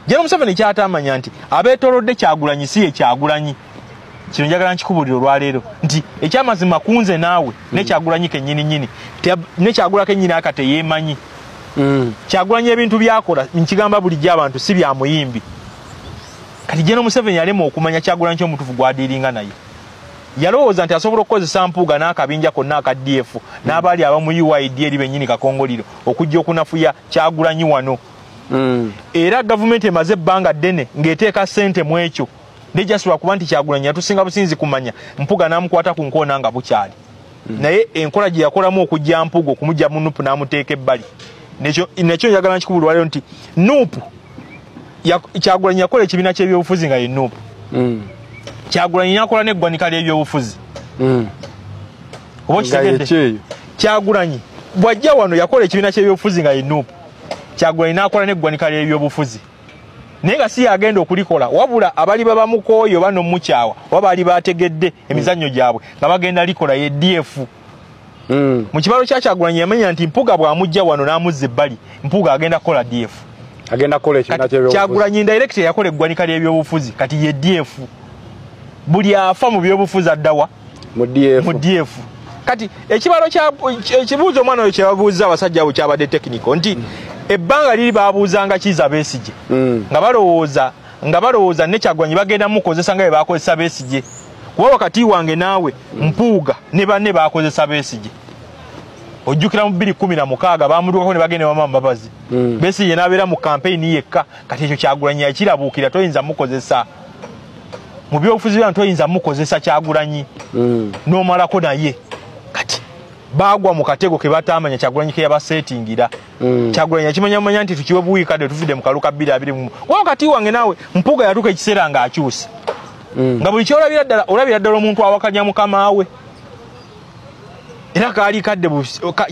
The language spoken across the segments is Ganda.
General Museveni kyatamanya nti abeetolodde Kyagulanyi si ye Kyagulanyi. Kino njagala nkikubulira olwaleero nti ekyamazima kunze naawe ne Kyagulanyi kennyini nyini ne Kyagula kennyini akate yeemanyi. Kyagulanyi ebintu byakola nkigamba bulijjo abantu si bya muyimbi. Kati General Museveni yalema okumanya Kyagulanyi ky'omutuufu gwadiringa naye. Yalowooza nti asobola okukozesa Mpuuga n'akabinja konna aka DF n'abaali abamu UID eri bennyini kakongoliro okujja okunafuya Kyagulanyi wano. Era gavumenti emaze ebbanga ddene ng'eteeka ssente mu ekyo nejasula kuba nti Kyagulanyi yatusinga businzi kumanya Mpuuga n'amukwata ku nkoona nga bukyali. Naye enkola gye yakolamu okujja Mpuuga okumujja mu Nuupu n'amuteeka ebbali. Nekyo njagala nkikubulwa leero nti Nuupu Kyagulanyi yakola ekibiina ky'ebyobufuzi nga ye Nuupu. Kyagulanyi yakola n'eggwanika ly'ebyobufuzi. Oba kitegedde Kyagulanyi bw'ajja wano yakola ekibiina ky'ebyobufuzi nga ye Nuupu. Kyagulanyi n'akola n'eggwanika ly'ebyobufuzi. Naye nga si yagenda okulikola wabula abali babamukooyo bano mukyawa oba baali bategedde emizannyo gyabwe nga bagenda likola ye DF. Mu kibalo kya Kyagulanyi yamanya nti Mpuuga bw'amujja wano n'amuzza ebbali Mpuuga agenda kukola DF. Agenda kukola ekibiina ky'ebyobufuzi. Kyagulanyi direct yakola eggwanika ly'ebyobufuzi kati ye DF. Buli afa mu byobufuzi addawa mu DF. Kati ekibuuzo omwana oyo kyebabuuza abasajja abo kyabadde technical nti ebbanga liri babuuzanga Kizza Besigye nga balowooza ne Kyagulanyi bagenda mukozesa nga bwe bakozesa Besigye. Kuba wakati wange naawe Mpuuga ne banne bakozesa Besigye. Ojjukira mu 2016 baamuddukako ne bagenda wama Mbabazi. Besigye n'abeera mu campaign yekka kati ekyo Kyagulanyi yakirabuukira toyinza mukozesa. Mu byobufuzi bya toyinza mukozesa Kyagulanyi n'omalako naye kati bagwa mu katego ke batamanya Kyagulanyi ke yabasetingira. Kyagulanyi yakimanya nti tukiwe buwiikadde tuvudde mu kaluka 2020. Wakati wange naawe Mpuuga yatuuka ekiseera ng'akyuse nga buli kyolabira ddala omuntu awakanya mukama we. Era kaali kadde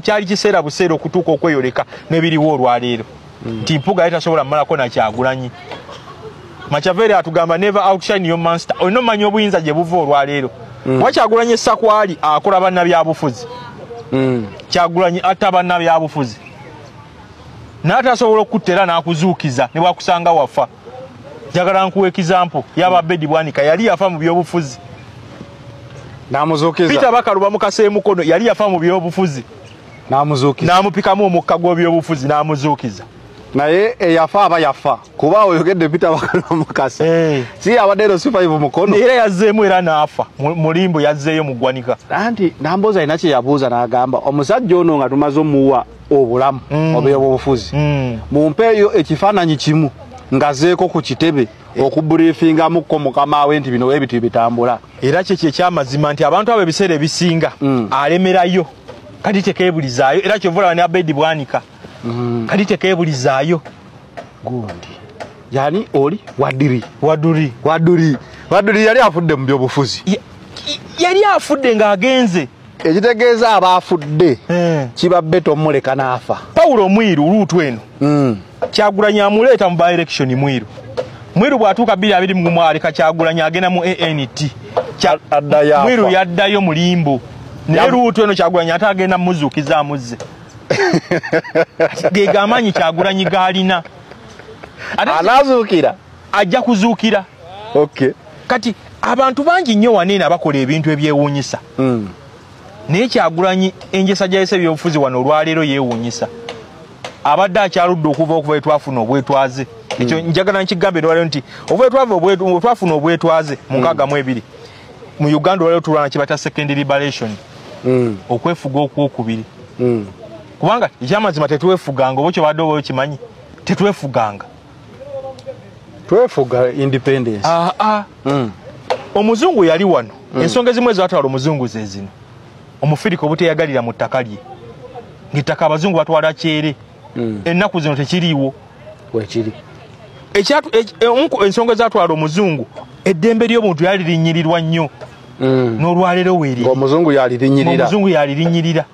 kyali kiseera buseera okutuuka okweyoleka n'ebiriwo olwaleero nti Mpuuga yetasobola mmalako na Kyagulanyi. Machiavelli atugamba never outshine your master. Ono manyo obuyinza gye buva olwaleero. Kyagulanyi Essakwali akola bannabyabufuzi. Kyagulanyi atta bannabyabufuzi. N'atasobola okuttera n'akuzuukiza ne bwakusanga wafa. Njagala nkuwa example yaba Bedi Bwanika yali yafa mu byobufuzi. N'amuzuukiza. Peter Bakaluba Mukase Mukono yali yafa mu byobufuzi. N'amuzuukiza. N'amupikamu omukka gw'ebyobufuzi n'amuzuukiza. Naye eyafa aba yafa kuba oyogedde Peter Bakaluba Mukase. Si abadde Survive Mukono. Era yazzeemu era n'afa. Mulimbo yazzeeyo mu ggwanika. Anti namboza ina kye yabuuza n'agamba omusajja ono nga tumaze omuwa obulamu obw'obufuzi. Mumpeeyo ekifaananyi kimu ngazeeko ku kitebe okubriefingamukko mukama we nti bino webitu bitambula. Era kye kyamazima nti abantu abo ebiseera ebisinga alemerayo kati tekeebulizaayo era kyovula ne Bedi Bwanika. Kati tekeebulizaayo gundi yani oli waduri yali afudde mu byobufuzi yali afudde ng'agenze ekitegeeza abafudde kibabbe tomuleka n'afa. Paulo Mwiru luutu eno Kyagulanyi amuleeta mu by election Mwiru bw'atuuka 2021 aleka Kyagulanyi agenda mu ANT Mwiru yaddayo mulimbo naye luutu eno Kyagulanyi ate agenda muzuukiza amuzze gega amanyi Kyagulanyi gaalina anazuukira ajja kuzuukira. Kati abantu bangi nnyo waneena abakola ebintu ebyewuunyisa naye Kyagulanyi enjesa gyayise ebyobufuzi wano olwaleero yeewuunyisa abadde akyaludde okuva etwafuna obwetwaze. Ekyo njagala nkigambe olwaleero nti twafuna obwetwaze mu 62 mu Uganda olwaleero tulwana kibata second liberation okwefuga okwokubiri. Kubanga ekyamazima tetwefuganga oba kyobadde oba okimanyi tetwefuganga twefuga independence. Omuzungu yali wano ensonga ezimu ezatwala omuzungu ze zino omufirika obuteyagalira mu ttaka lye ng'ettaka abazungu batwala kyere ennaku zino tekiriiwo wekiri ensonga ezatwala omuzungu eddembe ly'omuntu yali linnyirirwa nnyo n'olwaleero weeriri omuzungu yalirinyirira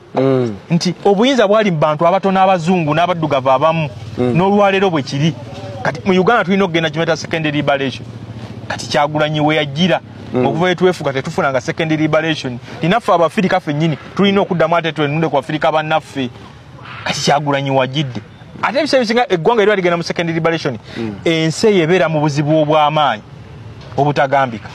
nti obuyinza bwali mu bantu abatono abazungu n'abaddugavu abamu n'olwaleero bwe kiri. Kati mu Uganda tulina okugenda kimeta second liberation kati Kyagulanyi we yajjira okuva etwefuga tetufunanga second liberation. Linaffe Abafirika ffennyini tulina okuddamu ate twenunde ku Afirika bannaffe kati Kyagulanyi wajjidde ate ebiseera bisinga eggwanga eryo ligenda mu second liberation ensi eyo ebeera mu buzibu obw'amaanyi obutagambika.